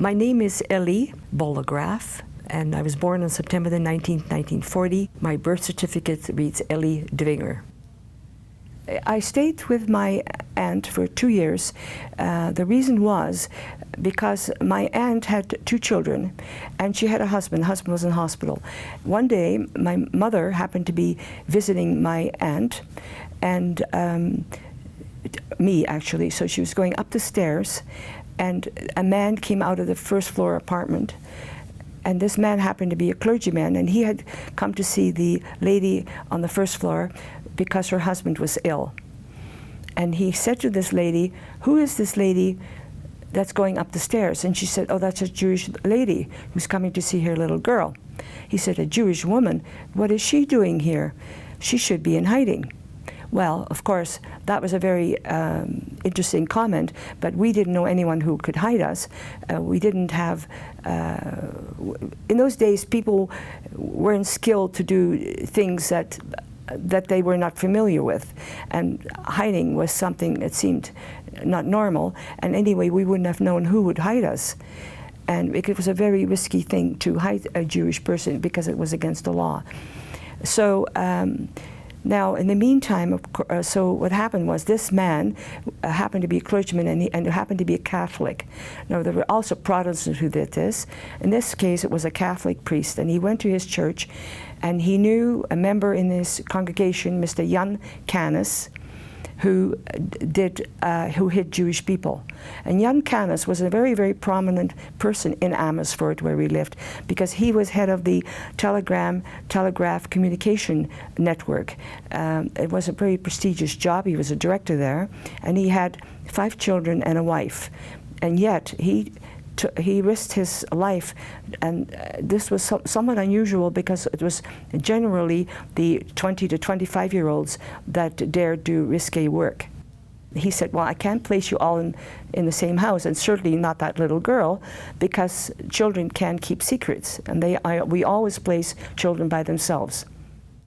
My name is Elly Bollegraaf, and I was born on September the 19th, 1940. My birth certificate reads Elly Dwinger. I stayed with my aunt for 2 years. The reason was because my aunt had 2 children, and she had a husband. The husband was in hospital. One day, my mother happened to be visiting my aunt, and me actually, so she was going up the stairs, and a man came out of the first floor apartment, and this man happened to be a clergyman, and he had come to see the lady on the first floor because her husband was ill. And he said to this lady, "Who is this lady that's going up the stairs?" And she said, "Oh, that's a Jewish lady who's coming to see her little girl." He said, "A Jewish woman? What is she doing here? She should be in hiding." Well, of course, that was a very interesting comment, but we didn't know anyone who could hide us. We didn't have, in those days, people weren't skilled to do things that they were not familiar with, and hiding was something that seemed not normal, and anyway, we wouldn't have known who would hide us. And it was a very risky thing to hide a Jewish person because it was against the law. So now, in the meantime, so what happened was this man happened to be a clergyman, and happened to be a Catholic. Now, there were also Protestants who did this. In this case, it was a Catholic priest, and he went to his church, and he knew a member in his congregation, Mr. Jan Canis, who hid Jewish people. And Jan Canis was a very, very prominent person in Amersfoort, where we lived, because he was head of the telegraph communication network. It was a very prestigious job. He was a director there, and he had 5 children and a wife. And yet he risked his life, and this was somewhat unusual because it was generally the 20 to 25-year-olds that dared do risque work. He said, "Well, I can't place you all in the same house, and certainly not that little girl, because children can keep secrets, and we always place children by themselves."